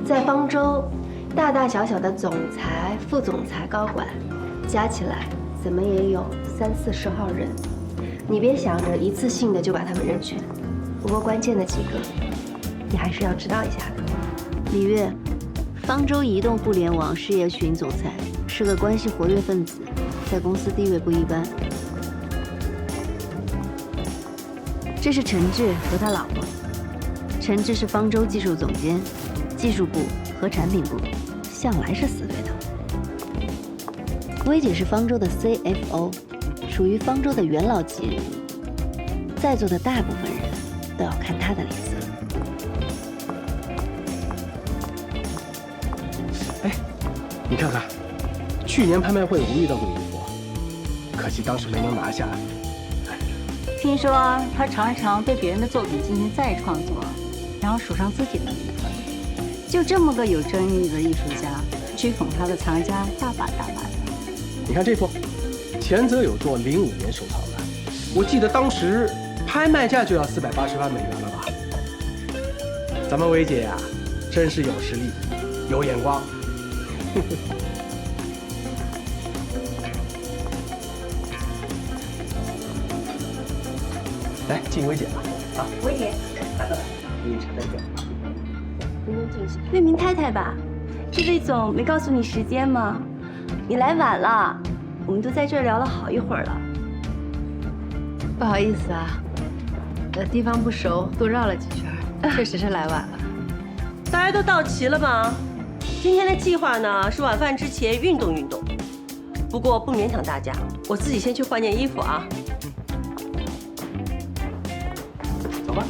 在方舟，大大小小的总裁、副总裁、高管，加起来怎么也有30-40号人。你别想着一次性的就把他们认全，不过关键的几个，你还是要知道一下的。李月，方舟移动互联网事业群总裁，是个关系活跃分子，在公司地位不一般。这是陈志和他老婆。陈志是方舟技术总监，技术部和产品部向来是死对头。薇姐是方舟的 CFO， 属于方舟的元老级人物，在座的大部分人都要看她的脸色。哎，你看看，去年拍卖会我遇到过一幅，可惜当时没能拿下。听说他常常对别人的作品进行再创作，然后署上自己的名字。就这么个有争议的艺术家，追捧他的藏家大把大把的。你看这幅，前泽有作05年收藏的，我记得当时拍卖价就要480万美元了吧？咱们薇姐呀，真是有实力，有眼光。来，敬薇姐吧，啊，薇姐，来，给你尝尝酒。魏明太太吧，这魏总没告诉你时间吗？你来晚了，我们都在这儿聊了好一会儿了。不好意思啊，地方不熟，多绕了几圈，确实是来晚了。大家都到齐了吗？今天的计划呢是晚饭之前运动运动，不过不勉强大家，我自己先去换件衣服啊。走吧。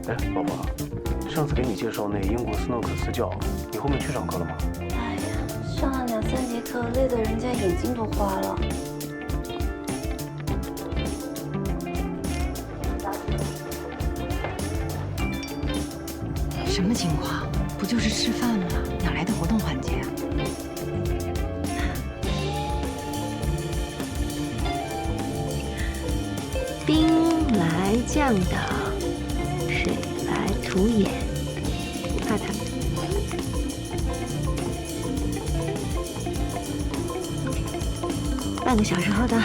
哎，宝宝，上次给你介绍那英国斯诺克私教，你后面去上课了吗？哎呀，上了2、3节课，累得人家眼睛都花了。什么情况？不就是吃饭吗？哪来的活动环节啊？兵来将挡，水来土掩，不怕他们。半个小时后到。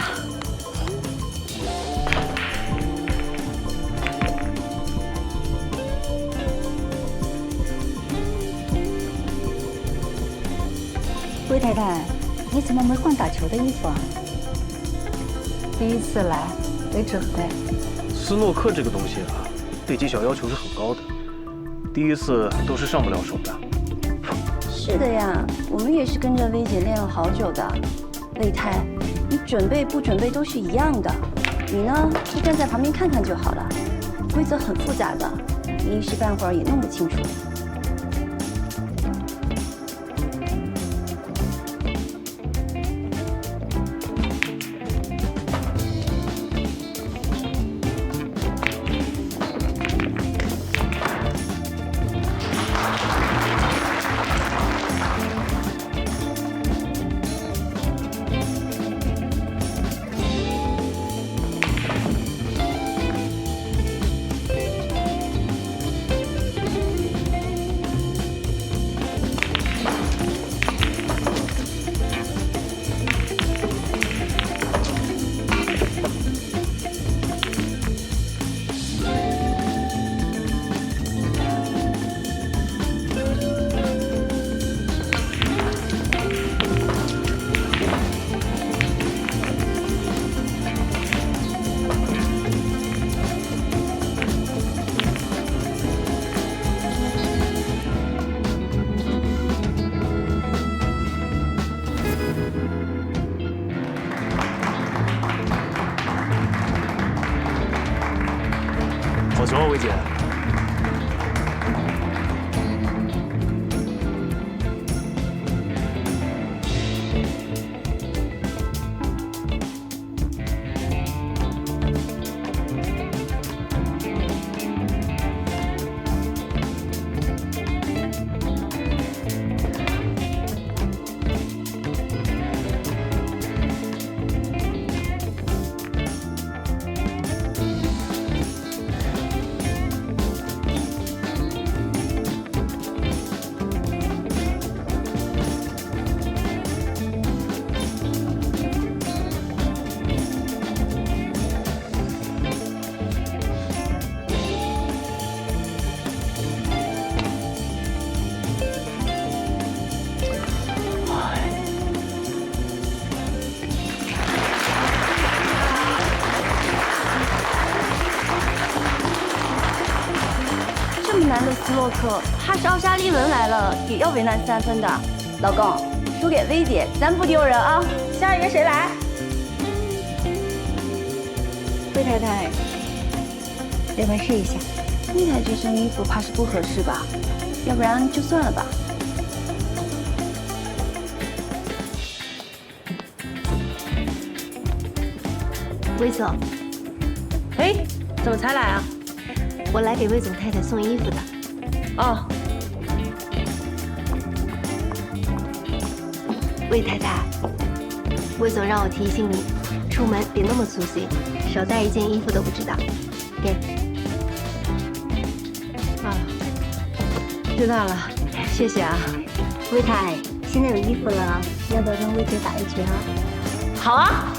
魏太太，你怎么没换打球的衣服啊？第一次来，没准备。斯诺克这个东西啊，对技巧要求是很高的，第一次都是上不了手的。是的呀，我们也是跟着薇姐练了好久的。魏太，你准备不准备都是一样的，你呢就站在旁边看看就好了。规则很复杂的，你一时半会儿也弄不清楚。好球啊，薇姐！诺克，怕是奥沙利文来了也要为难3分的。老公，输给薇姐，咱不丢人啊！下一个谁来？魏太太，要不然试一下？魏太这身衣服怕是不合适吧？要不然就算了吧。魏总，哎，怎么才来啊？我来给魏总太太送衣服的。哦，魏太太，魏总让我提醒你，出门别那么粗心，少带一件衣服都不知道。给。啊，知道了，谢谢啊。魏太，现在有衣服了，要不要跟魏姐打一局啊？好啊。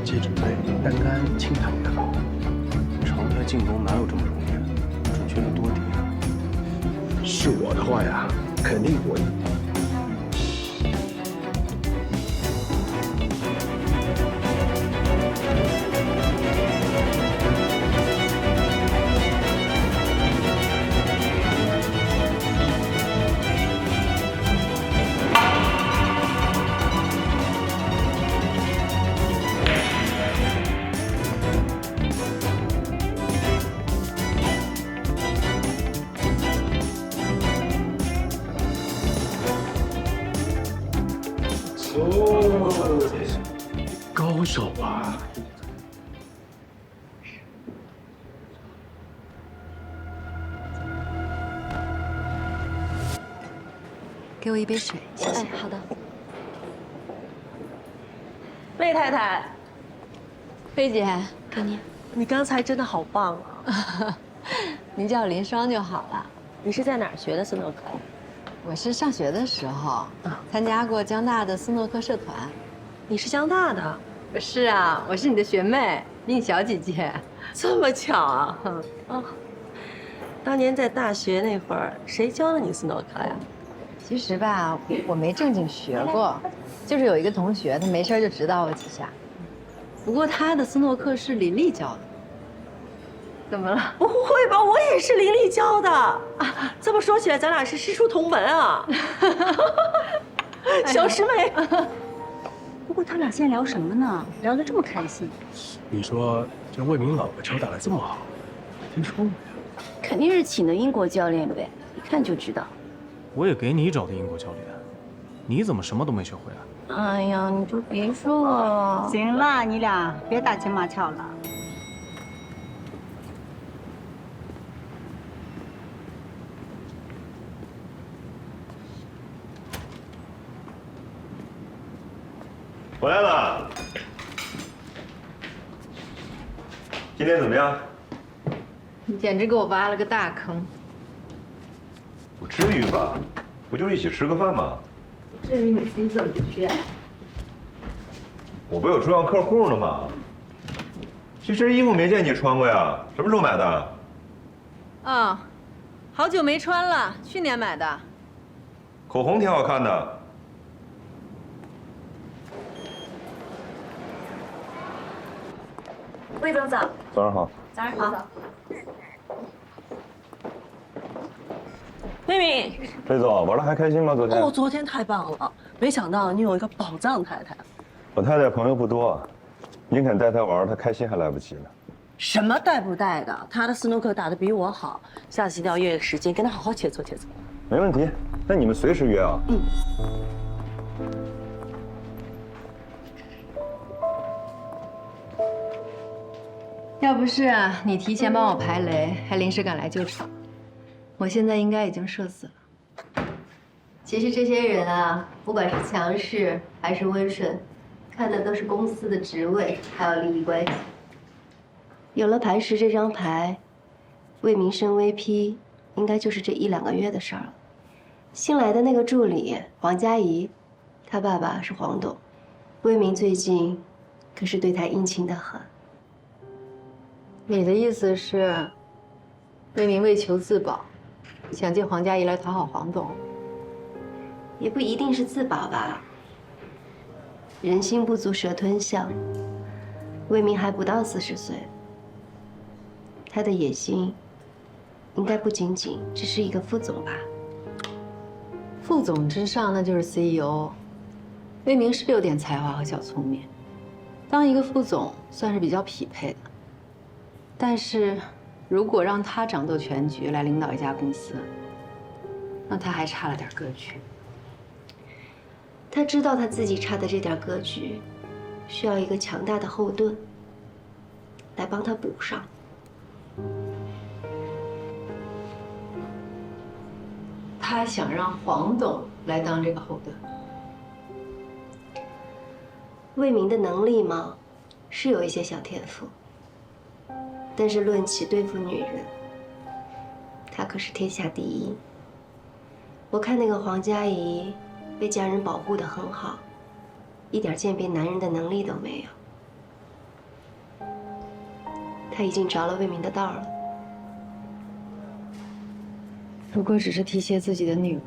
戒指杯单干轻弹也好，常态进攻哪有这么容易？准确率多低啊！是我的话呀，肯定过瘾。高手啊！给我一杯水，谢谢。哎，好的。魏太太，菲姐，给你。你刚才真的好棒啊！您叫我林双就好了。你是在哪儿学的斯诺克？我是上学的时候参加过江大的斯诺克社团。你是江大的？是啊，我是你的学妹，令小姐姐。这么巧啊！哦，当年在大学那会儿，谁教了你斯诺克呀？其实吧，我没正经学过，就是有一个同学，他没事就指导我几下。不过他的斯诺克是林丽教的。怎么了？不会吧，我也是林丽教的啊！这么说起来，咱俩是师出同门啊！小师妹。不过他俩现在聊什么呢？聊得这么开心。你说这魏明老婆球打得这么好，听说没有？肯定是请的英国教练呗，一看就知道。我也给你找的英国教练，你怎么什么都没学会啊？哎呀，你就别说了。行了，你俩别打情骂俏了。回来了，今天怎么样？你简直给我挖了个大坑。不至于吧？不就一起吃个饭吗？至于你自己怎么去？我不有重要客户呢吗？这身衣服没见你穿过呀？什么时候买的？哦，好久没穿了，去年买的。口红挺好看的。魏总早。早上好。早上好。妹妹，魏总玩的还开心吗？昨天？哦，昨天太棒了，没想到你有一个宝藏太太。我太太朋友不多，您肯带她玩，她开心还来不及呢。什么带不带的？她的斯诺克打得比我好，下次一定要约个时间跟她好好切磋切磋。没问题，那你们随时约啊。嗯。要不是啊，你提前帮我排雷，还临时赶来救场，我现在应该已经社死了。其实这些人啊，不管是强势还是温顺，看的都是公司的职位还有利益关系。有了磐石这张牌，魏明升 VP 应该就是这1、2个月的事儿了。新来的那个助理黄佳怡，她爸爸是黄董，魏明最近可是对她殷勤得很。你的意思是，魏明为求自保，想借黄佳怡来讨好黄董？也不一定是自保吧。人心不足蛇吞象，魏明还不到40岁，他的野心应该不仅仅只是一个副总吧。副总之上那就是 CEO。魏明是有点才华和小聪明，当一个副总算是比较匹配的。但是，如果让他掌舵全局来领导一家公司，那他还差了点格局。他知道他自己差的这点格局，需要一个强大的后盾来帮他补上。他想让黄董来当这个后盾。魏明的能力嘛，是有一些小天赋，但是论起对付女人，他可是天下第一。我看那个黄佳怡被家人保护得很好，一点鉴别男人的能力都没有。他已经着了魏明的道了。如果只是提携自己的女儿，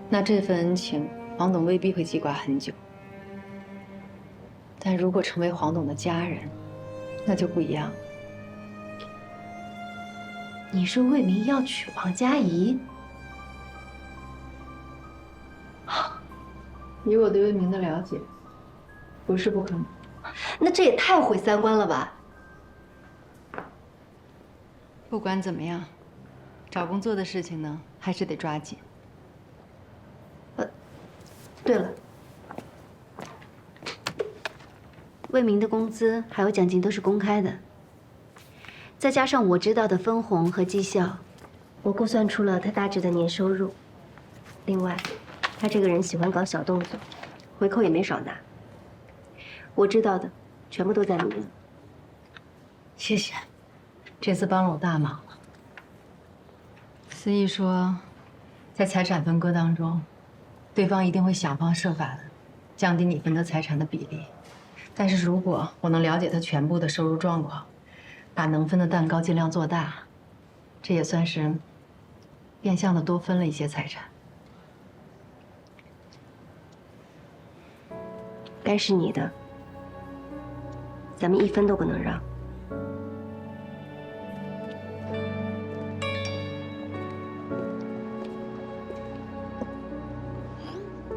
那这份恩情黄董未必会记挂很久。但如果成为黄董的家人，那就不一样。你说魏明要娶黄佳怡？以我对魏明的了解，不是不可能。那这也太毁三观了吧！不管怎么样，找工作的事情呢，还是得抓紧。对了，魏明的工资还有奖金都是公开的，再加上我知道的分红和绩效，我估算出了他大致的年收入。另外，他这个人喜欢搞小动作，回扣也没少拿。我知道的，全部都在里面。谢谢，这次帮了我大忙了。思义说，在财产分割当中，对方一定会想方设法的降低你分得财产的比例。但是如果我能了解他全部的收入状况，把能分的蛋糕尽量做大，这也算是变相的多分了一些财产。该是你的，咱们1分都不能让。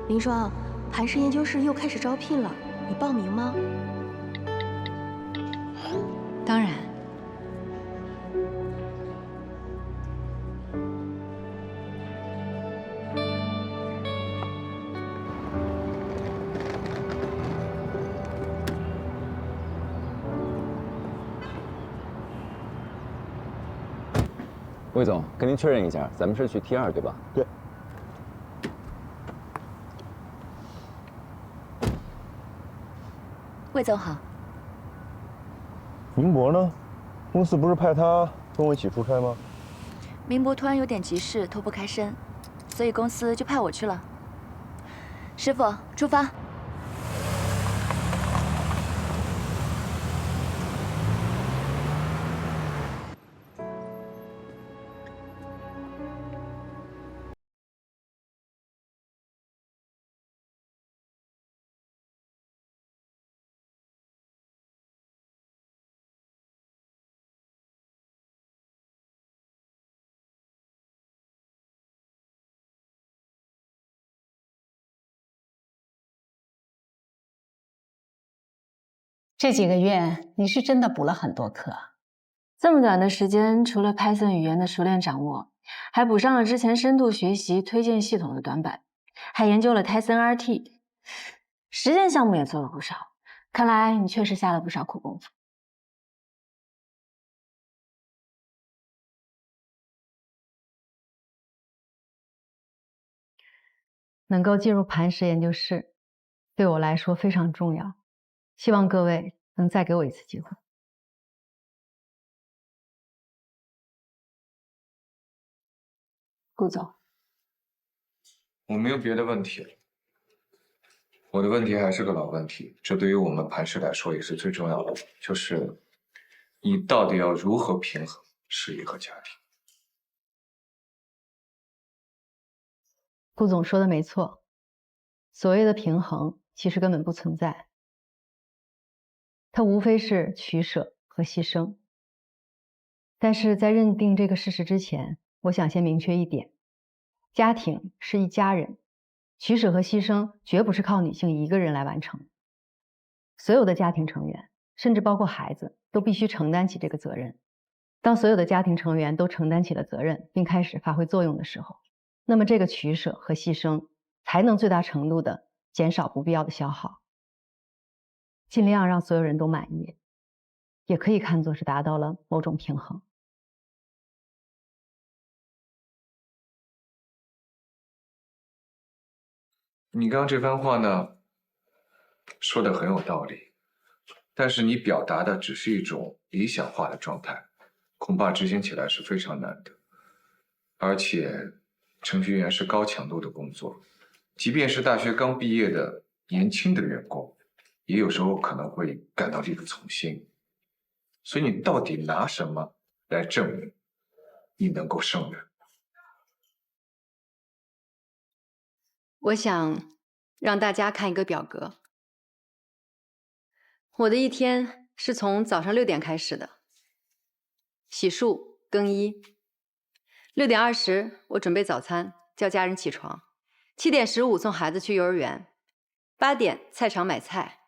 林双，磐石研究室又开始招聘了，你报名吗？当然。魏总，跟您确认一下，咱们是去 T2对吧？对。魏总好。明博呢？公司不是派他跟我一起出差吗？明博突然有点急事，脱不开身，所以公司就派我去了。师傅，出发。这几个月你是真的补了很多课。这么短的时间，除了 Python 语言的熟练掌握，还补上了之前深度学习推荐系统的短板，还研究了 Tyson RT， 实践项目也做了不少。看来你确实下了不少苦功夫。能够进入磐石研究室，对我来说非常重要。希望各位能再给我一次机会。顾总，我没有别的问题了。我的问题还是个老问题，这对于我们磐石来说也是最重要的，就是你到底要如何平衡事业和家庭？顾总说的没错，所谓的平衡其实根本不存在，它无非是取舍和牺牲。但是在认定这个事实之前，我想先明确一点，家庭是一家人，取舍和牺牲绝不是靠女性一个人来完成。所有的家庭成员，甚至包括孩子，都必须承担起这个责任。当所有的家庭成员都承担起了责任，并开始发挥作用的时候，那么这个取舍和牺牲才能最大程度的减少不必要的消耗，尽量让所有人都满意，也可以看作是达到了某种平衡。你刚刚这番话呢，说的很有道理，但是你表达的只是一种理想化的状态，恐怕执行起来是非常难的。而且，程序员是高强度的工作，即便是大学刚毕业的年轻的员工，也有时候可能会感到力不从心。所以你到底拿什么来证明你能够胜任？我想让大家看一个表格。我的一天是从早上6点开始的，洗漱、更衣。6点20，我准备早餐，叫家人起床。7点15送孩子去幼儿园。8点菜场买菜。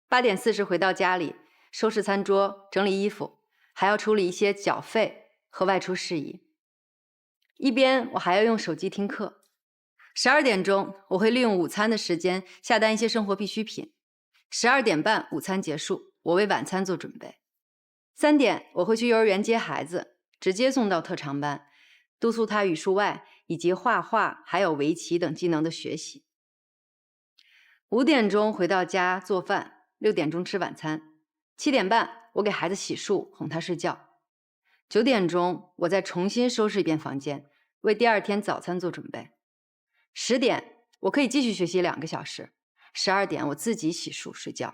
8点40回到家里，收拾餐桌，整理衣服，还要处理一些缴费和外出事宜。一边我还要用手机听课。12点钟，我会利用午餐的时间下单一些生活必需品。12点半，午餐结束，我为晚餐做准备。3点，我会去幼儿园接孩子，直接送到特长班，督促他语数外以及画画还有围棋等技能的学习。5点钟回到家做饭，6点钟吃晚餐。7点半，我给孩子洗漱，哄他睡觉。9点钟，我再重新收拾一遍房间，为第二天早餐做准备。10点，我可以继续学习2个小时。12点，我自己洗漱睡觉。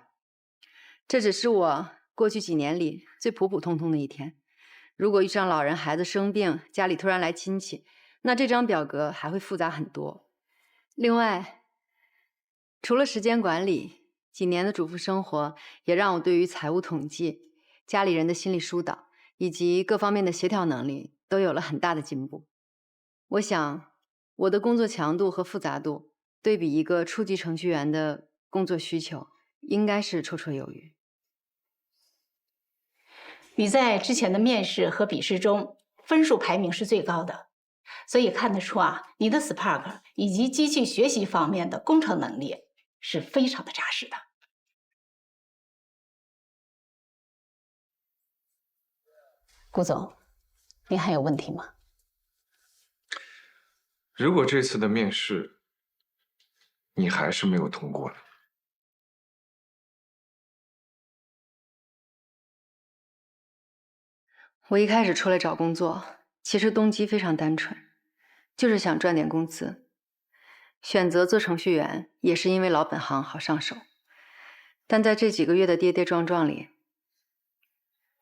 这只是我过去几年里最普普通通的一天。如果遇上老人、孩子生病，家里突然来亲戚，那这张表格还会复杂很多。另外，除了时间管理，几年的主妇生活也让我对于财务统计、家里人的心理疏导以及各方面的协调能力都有了很大的进步。我想，我的工作强度和复杂度对比一个初级程序员的工作需求应该是绰绰有余。你在之前的面试和笔试中分数排名是最高的，所以看得出啊，你的 Spark 以及机器学习方面的工程能力是非常的扎实的。顾总，您还有问题吗？如果这次的面试你还是没有通过呢？我一开始出来找工作，其实动机非常单纯，就是想赚点工资。选择做程序员也是因为老本行好上手。但在这几个月的跌跌撞撞里，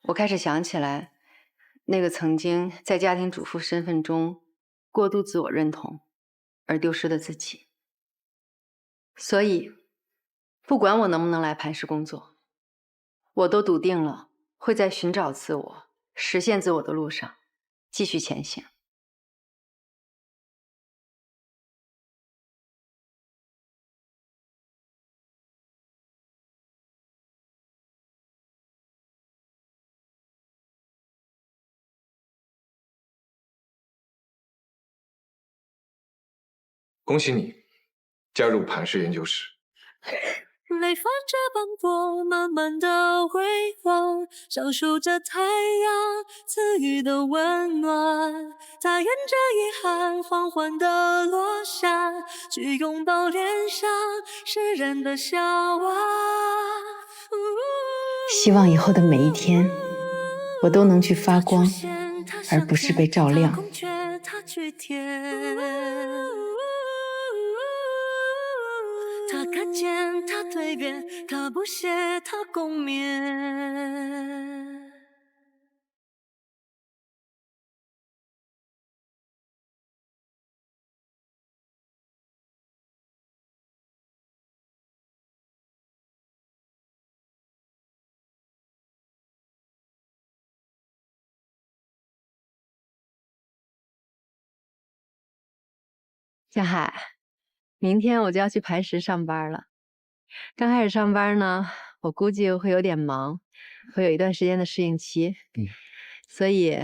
我开始想起来那个曾经在家庭主妇身份中过度自我认同而丢失的自己。所以，不管我能不能来磐石工作，我都笃定了会在寻找自我、实现自我的路上继续前行。恭喜你加入磐石研究室。雷发着磅礴，慢慢的微光，享受着太阳赐予的温暖。它沿着遗憾缓缓的落下，去拥抱脸上释然的笑啊。希望以后的每一天，我都能去发光，而不是被照亮。他看见，他蜕变，他不屑，他共勉。江海，明天我就要去磐石上班了。刚开始上班呢，我估计会有点忙，会有一段时间的适应期。所以，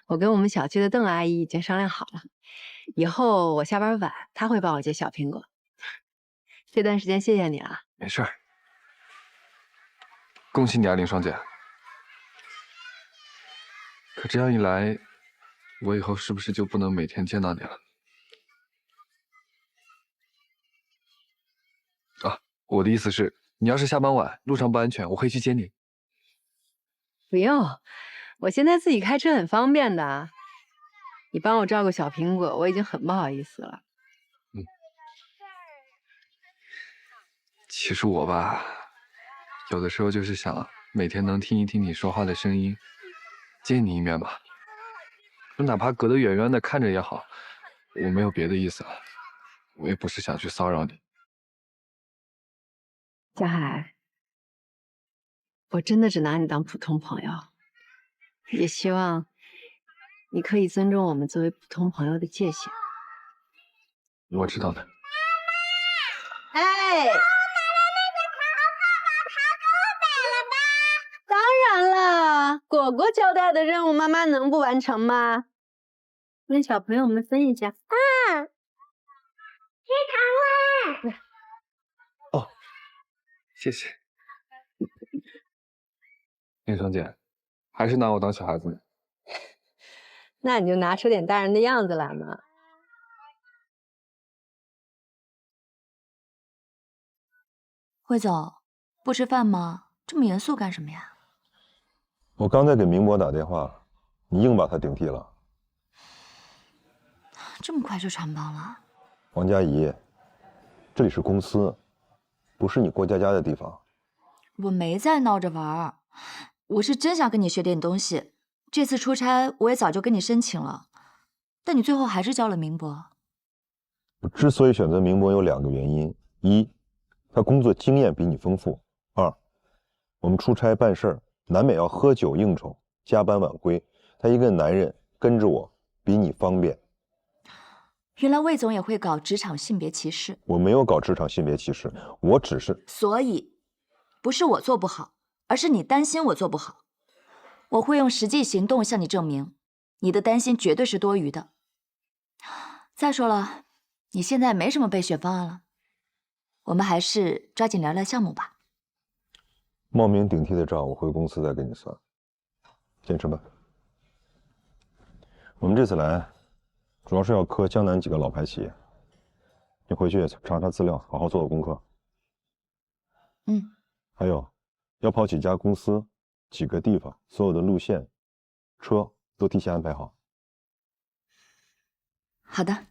我跟我们小区的邓阿姨已经商量好了，以后我下班晚，她会帮我接小苹果。这段时间谢谢你了。没事儿，恭喜你啊，林双姐。可这样一来，我以后是不是就不能每天见到你了？啊，我的意思是，你要是下班晚，路上不安全，我可以去接你。不用，我现在自己开车很方便的。你帮我照顾小苹果，我已经很不好意思了。其实我吧，有的时候就是想每天能听一听你说话的声音，见你一面吧，就哪怕隔得远远的看着也好。我没有别的意思了，我也不是想去骚扰你。江海，我真的只拿你当普通朋友，也希望你可以尊重我们作为普通朋友的界限。我知道的。哎，当然了，果果交代的任务，妈妈能不完成吗？跟小朋友们分一下。吃糖啦！哦，谢谢。林双姐，还是拿我当小孩子呢。那你就拿出点大人的样子来嘛。魏总，不吃饭吗？这么严肃干什么呀？我刚才给明博打电话，你硬把他顶替了。这么快就穿帮了？王佳怡，这里是公司，不是你过家家的地方。我没在闹着玩儿，我是真想跟你学点东西。这次出差我也早就跟你申请了，但你最后还是交了明博。我之所以选择明博有2个原因：一，他工作经验比你丰富；二，我们出差办事儿难免要喝酒应酬，加班晚归，他一个男人跟着我比你方便。原来魏总也会搞职场性别歧视。我没有搞职场性别歧视，我只是……所以不是我做不好，而是你担心我做不好。我会用实际行动向你证明，你的担心绝对是多余的。再说了，你现在没什么备选方案了，我们还是抓紧聊聊项目吧。冒名顶替的账我回公司再给你算。先吃饭。我们这次来，主要是要磕江南几个老牌企业，你回去查查资料，好好做做功课。嗯。还有，要跑几家公司，几个地方，所有的路线、车都提前安排好。好的。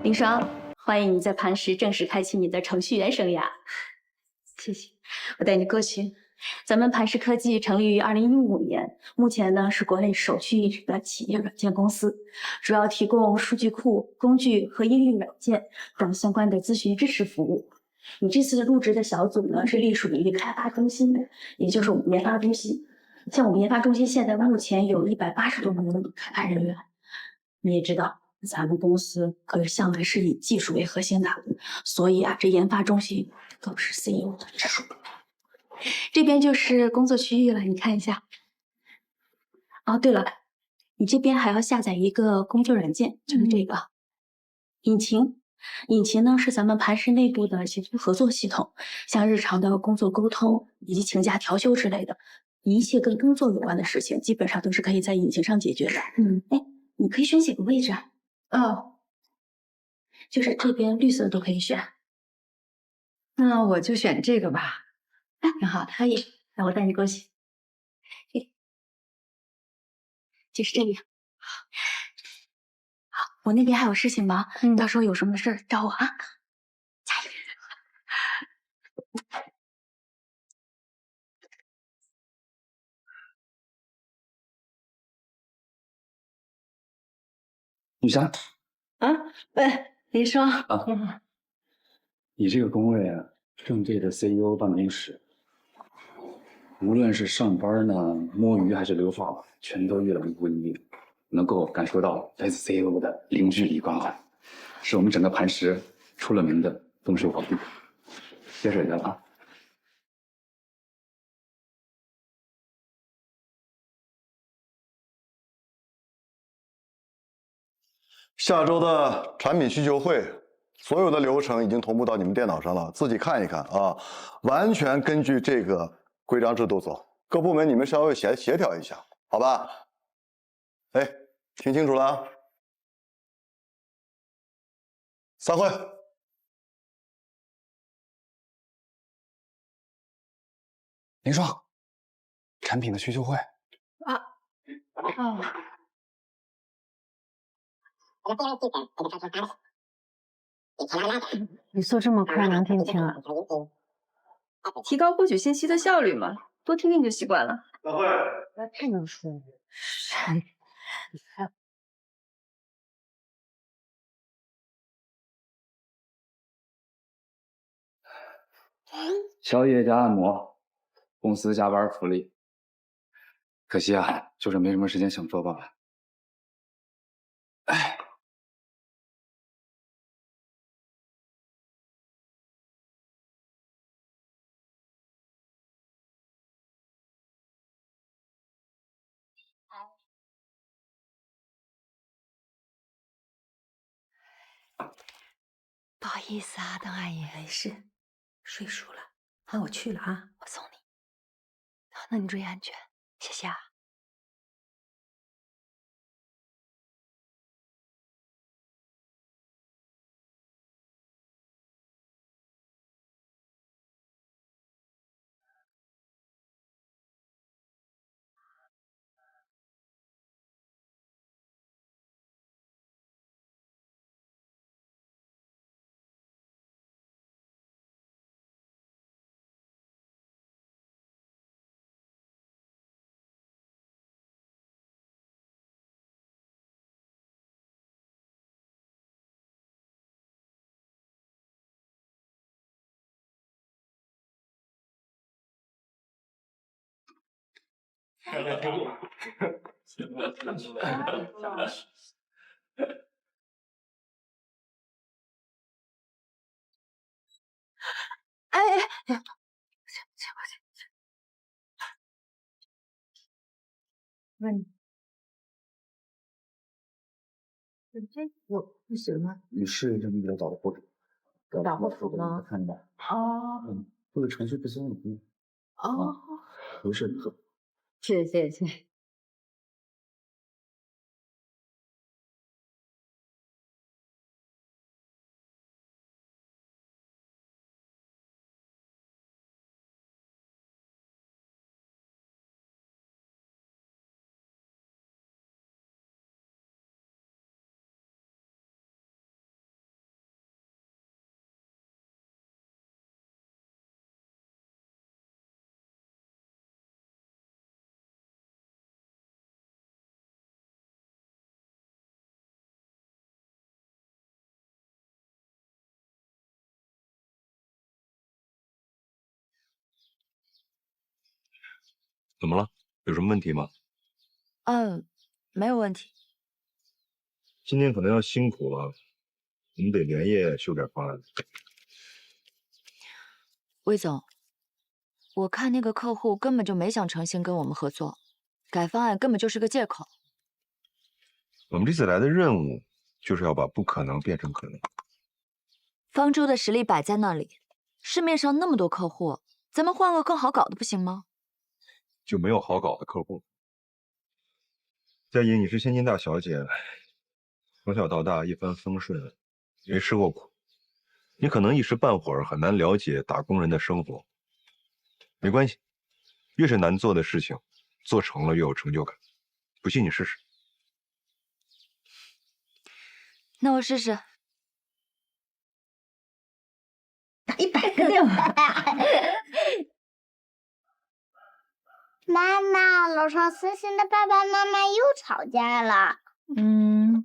林双，欢迎你在磐石正式开启你的程序员生涯。谢谢，我带你过去。咱们磐石科技成立于2015年，目前呢是国内首屈一指的企业软件公司，主要提供数据库、工具和应用软件等相关的咨询支持服务。你这次入职的小组呢是隶属于开发中心的，也就是我们研发中心。像我们研发中心现在目前有180多名的开发人员。你也知道，咱们公司可是向来是以技术为核心的，所以啊，这研发中心都是 CEO 的直属。这边就是工作区域了，你看一下。哦，对了，你这边还要下载一个工作软件，就是这个引擎。引擎呢是咱们磐石内部的协作合作系统，像日常的工作沟通以及请假调休之类的，一切跟工作有关的事情，基本上都是可以在引擎上解决的。哎，你可以选几个位置啊？哦，就是这边绿色都可以选。那我就选这个吧。哎，挺好的，可以。那我带你过去。就是这里。好，我那边还有事情忙，到时候有什么事儿找我啊。加油！女山啊，喂，林双啊，你这个工位啊，正对着 CEO 办公室，无论是上班呢、摸鱼还是留发，全都一览无遗，能够感受到来自 CEO 的零距离关怀，是我们整个磐石出了名的动手宝地。接水去了啊。下周的产品需求会，所有的流程已经同步到你们电脑上了，自己看一看啊，完全根据这个规章制度走。各部门你们稍微协调一下，好吧？哎，听清楚了啊？散会。林双，产品的需求会。啊，哦。语速这么快，能听清啊？提高获取信息的效率嘛，多听听就习惯了。散会。太能说了。宵夜加按摩，公司加班福利。可惜啊，就是没什么时间享受罢了。哎。不好意思啊，邓阿姨。没事，睡熟了。那我去了啊，我送你。好，那你注意安全，谢谢啊。哎，问你，我是谁吗？你是这么一个导护者，导护者吗？看到。哦，这个程序不行，哦，不是，谢谢。怎么了？有什么问题吗？没有问题。今天可能要辛苦了，我们得连夜修点方案。魏总，我看那个客户根本就没想诚心跟我们合作，改方案根本就是个借口。我们这次来的任务就是要把不可能变成可能。方舟的实力摆在那里，市面上那么多客户，咱们换个更好搞的不行吗？就没有好搞的客户。佳怡，你是千金大小姐，从小到大一帆风顺，没吃过苦，你可能一时半会儿很难了解打工人的生活。没关系，越是难做的事情，做成了越有成就感。不信你试试。那我试试。打100个电话。妈妈，楼上思欣的爸爸妈妈又吵架了。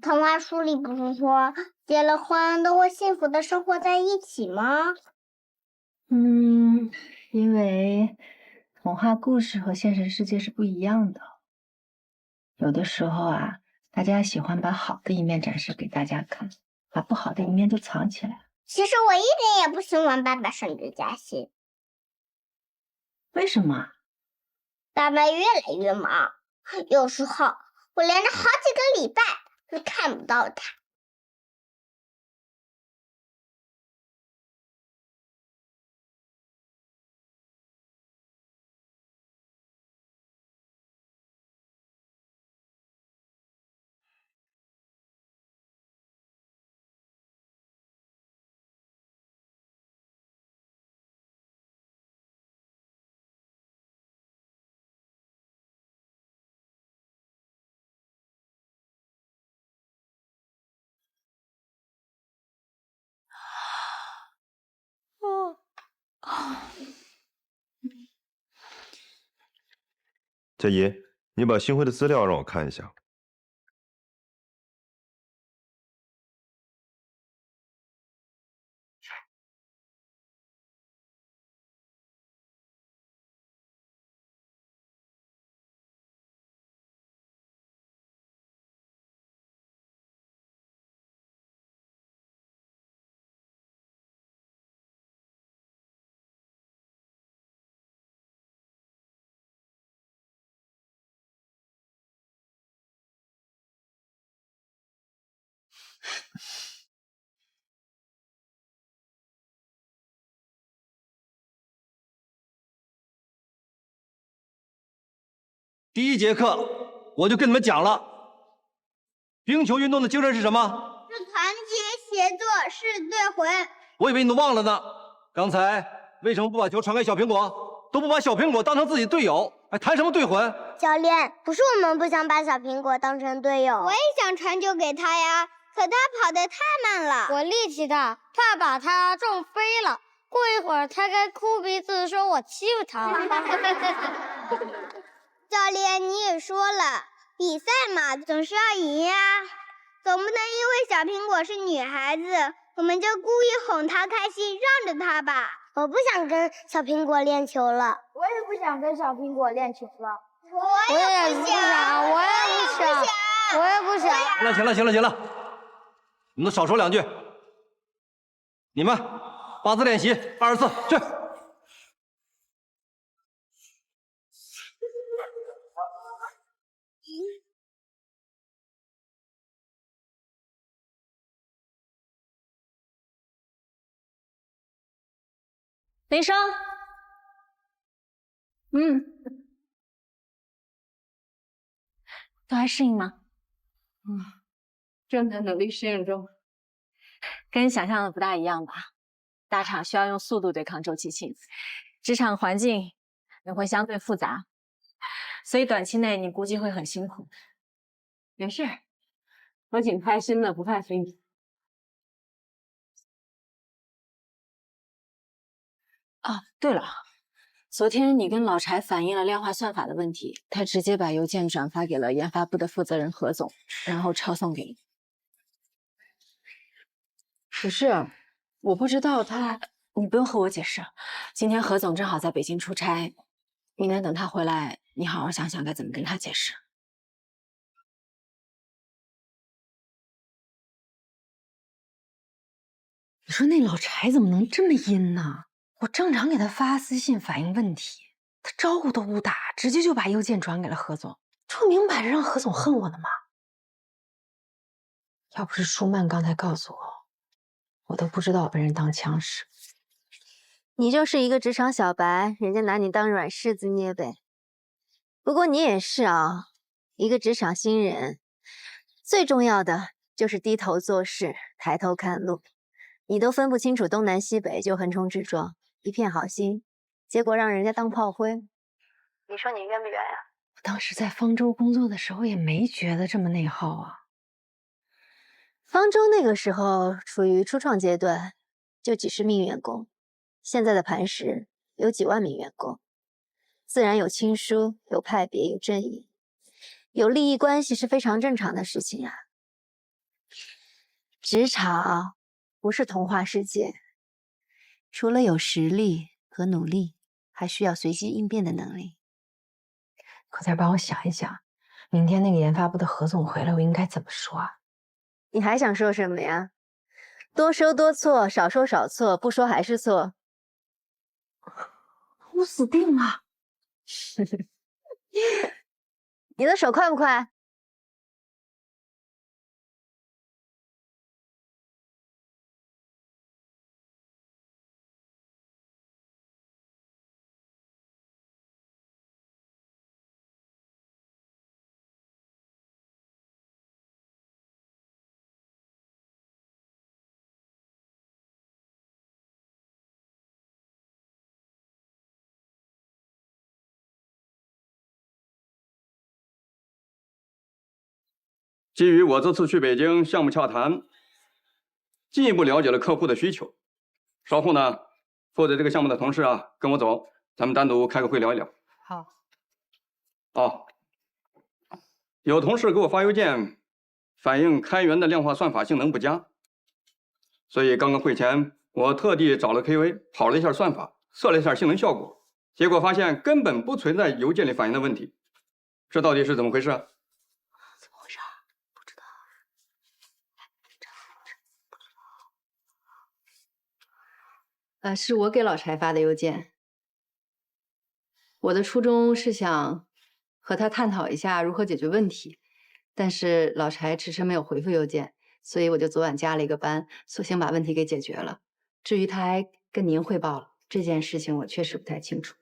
童话书里不是说结了婚都会幸福的生活在一起吗？因为童话故事和现实世界是不一样的。有的时候啊，大家喜欢把好的一面展示给大家看，把不好的一面就藏起来。其实我一点也不喜欢爸爸升职加薪。为什么？爸爸越来越忙，有时候我连着好几个礼拜都看不到他。佳怡，你把星辉的资料让我看一下。第一节课我就跟你们讲了，冰球运动的精神是什么？是团结协作，是队魂。我以为你都忘了呢。刚才为什么不把球传给小苹果？都不把小苹果当成自己队友，还谈什么队魂？教练，不是我们不想把小苹果当成队友，我也想传球给他呀，可他跑得太慢了，我力气大，怕把他撞飞了。过一会儿他该哭鼻子说我欺负他了。教练，你也说了，比赛嘛，总是要赢呀，总不能因为小苹果是女孩子，我们就故意哄她开心，让着她吧。我不想跟小苹果练球了，我也不想跟小苹果练球了。我也不想，我也不想，我也不想。行了，你们都少说2句。你们8字练习20次，去。林生，都还适应吗？正在努力适应中。跟你想象的不大一样吧？大厂需要用速度对抗周期性，职场环境也会相对复杂，所以短期内你估计会很辛苦。没事，我挺开心的，不怕辛苦。哦，对了，昨天你跟老柴反映了量化算法的问题，他直接把邮件转发给了研发部的负责人何总，然后抄送给你。可是我不知道他，你不用和我解释。今天何总正好在北京出差，明天等他回来，你好好想想该怎么跟他解释。你说那老柴怎么能这么阴呢？我正常给他发私信反映问题，他招呼都不打，直接就把邮件转给了何总，这明摆着让何总恨我的嘛！要不是舒曼刚才告诉我，我都不知道我被人当枪使。你就是一个职场小白，人家拿你当软柿子捏呗。不过你也是啊，一个职场新人，最重要的就是低头做事，抬头看路。你都分不清楚东南西北，就横冲直撞，一片好心，结果让人家当炮灰。你说你冤不冤呀？我当时在方舟工作的时候也没觉得这么内耗啊。方舟那个时候处于初创阶段，就几十名员工，现在的磐石有几万名员工，自然有亲疏，有派别，有阵营，有利益关系是非常正常的事情啊。职场不是童话世界，除了有实力和努力，还需要随机应变的能力。快点帮我想一想，明天那个研发部的何总回来，我应该怎么说啊？你还想说什么呀？多说多错，少说少错，不说还是错。我死定了！你的手快不快？基于我这次去北京项目洽谈，进一步了解了客户的需求。稍后呢，负责这个项目的同事啊，跟我走，咱们单独开个会聊一聊。好。哦，有同事给我发邮件，反映开源的量化算法性能不佳，所以刚刚会前我特地找了 KV 跑了一下算法，测了一下性能效果，结果发现根本不存在邮件里反映的问题。这到底是怎么回事啊？是我给老柴发的邮件。我的初衷是想和他探讨一下如何解决问题，但是老柴迟迟没有回复邮件，所以我就昨晚加了一个班，索性把问题给解决了。至于他还跟您汇报了这件事情，我确实不太清楚。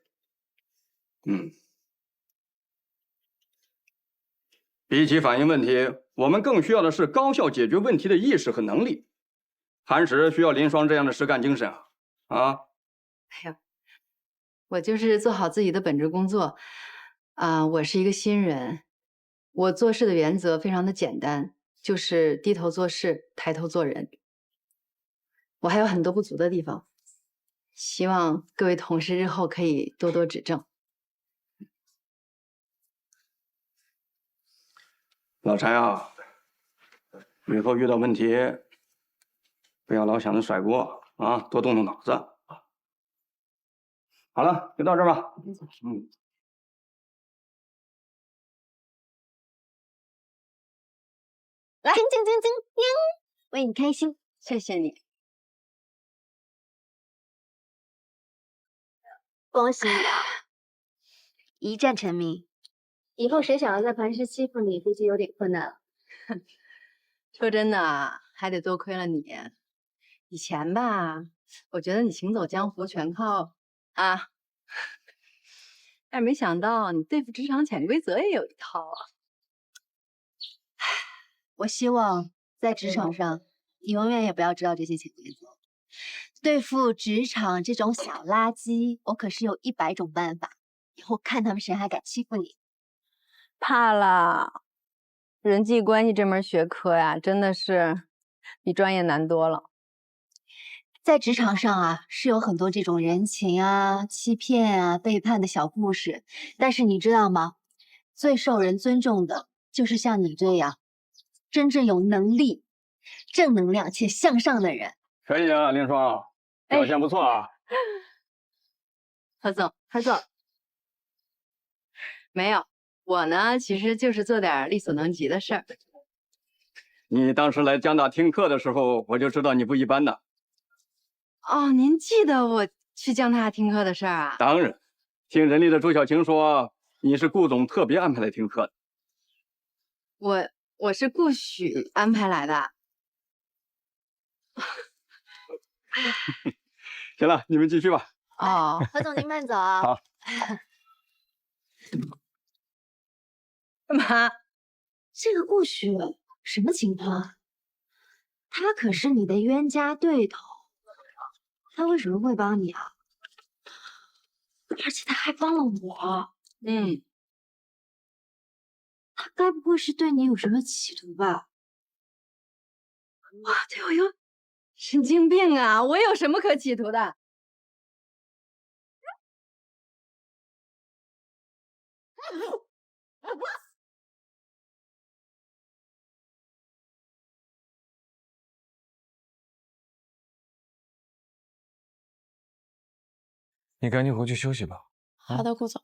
比起反映问题，我们更需要的是高效解决问题的意识和能力。磐石需要林双这样的实干精神啊！哎呀，我就是做好自己的本职工作啊。我是一个新人，我做事的原则非常的简单，就是低头做事，抬头做人。我还有很多不足的地方，希望各位同事日后可以多多指正。老柴啊，以后遇到问题，不要老想着甩锅啊，多动动脑子。好了，就到这儿吧。来，晶晶晶晶晶，为你开心，谢谢你。恭喜你啊，一战成名。以后谁想要在磐石欺负你，估计有点困难了。说真的，还得多亏了你。以前吧，我觉得你行走江湖全靠啊，但没想到你对付职场潜规则也有一套啊。我希望在职场上，你永远也不要知道这些潜规则。对付职场这种小垃圾，我可是有100种办法。以后看他们谁还敢欺负你。怕了，人际关系这门学科呀，真的是比专业难多了。在职场上啊，是有很多这种人情啊、欺骗啊、背叛的小故事。但是你知道吗？最受人尊重的，就是像你这样，真正有能力、正能量且向上的人。可以啊，凌霜，表现不错啊。何总，没有，我呢，其实就是做点力所能及的事儿。你当时来江大听课的时候，我就知道你不一般的。哦，您记得我去江大听课的事儿啊？当然，听人力的周小晴说，你是顾总特别安排来听课的。我是顾许安排来的。行了，你们继续吧。哦，何总您慢走啊。好。干嘛？这个顾许什么情况？他可是你的冤家对头，他为什么会帮你啊？而且他还帮了我。他该不会是对你有什么企图吧？哇，对我有神经病啊！我有什么可企图的？你赶紧回去休息吧。好的，顾总。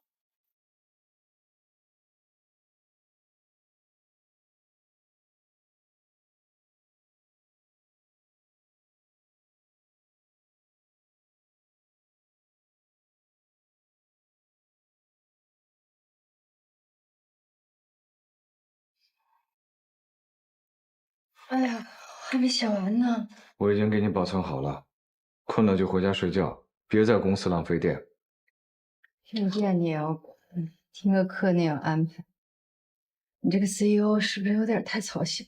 哎呀，还没写完呢。我已经给你保存好了，困了就回家睡觉，别在公司浪费电。训练你也要管，听个课你也要安排。你这个 CEO 是不是有点太操心？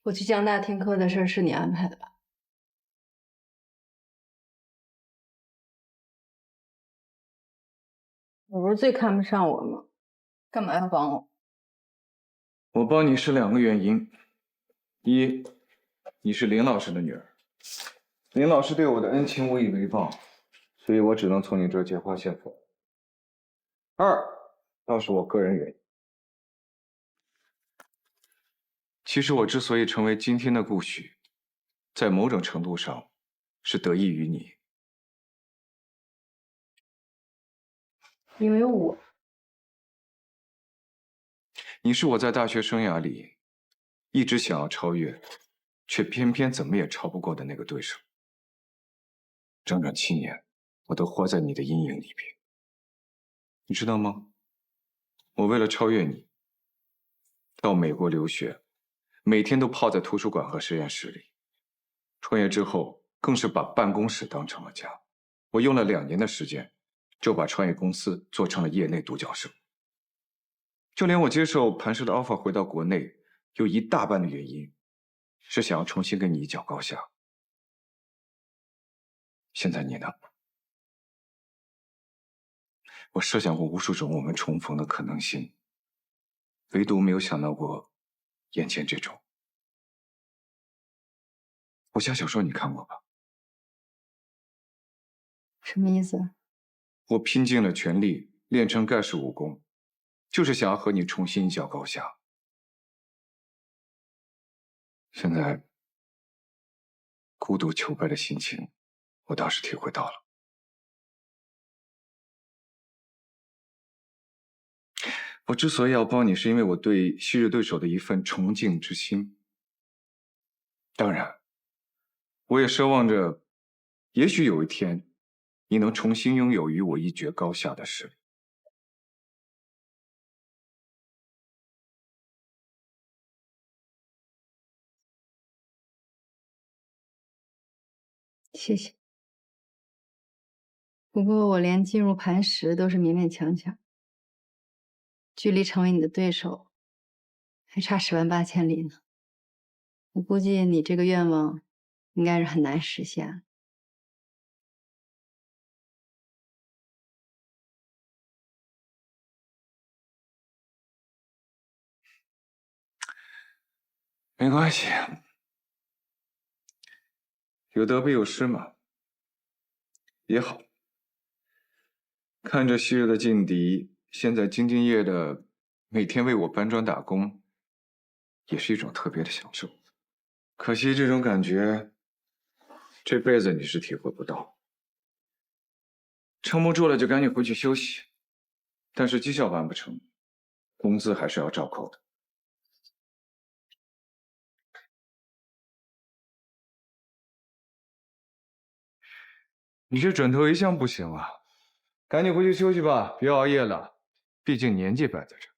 我去江大听课的事儿是你安排的吧？你不是最看不上我吗？干嘛要帮我？我帮你是2个原因：一，你是林老师的女儿，林老师对我的恩情无以为报，所以我只能从你这儿借花献佛；二，倒是我个人原因。其实我之所以成为今天的顾许，在某种程度上是得益于你。因为我，你是我在大学生涯里一直想要超越，却偏偏怎么也超不过的那个对手。整整7年，我都活在你的阴影里边。你知道吗？我为了超越你，到美国留学，每天都泡在图书馆和实验室里。创业之后，更是把办公室当成了家。我用了2年的时间，就把创业公司做成了业内独角兽。就连我接受磐石的 offer 回到国内，有一大半的原因是想要重新跟你一较高下。现在你呢？我设想过无数种我们重逢的可能性，唯独没有想到过眼前这种。武侠小说你看过吧？什么意思？我拼尽了全力练成盖世武功，就是想要和你重新一较高下。现在孤独求败的心情，我倒是体会到了。我之所以要帮你，是因为我对昔日对手的一份崇敬之心。当然，我也奢望着，也许有一天，你能重新拥有与我一决高下的实力。谢谢。不过我连进入磐石都是勉勉强强，距离成为你的对手还差108000里呢。我估计你这个愿望应该是很难实现。没关系，有得必有失嘛，也好。看着昔日的劲敌，现在兢兢业业的每天为我搬砖打工，也是一种特别的享受。可惜这种感觉，这辈子你是体会不到。撑不住了就赶紧回去休息，但是绩效完不成，工资还是要照扣的。你这转头一向不行啊，赶紧回去休息吧，别熬夜了，毕竟年纪摆在这。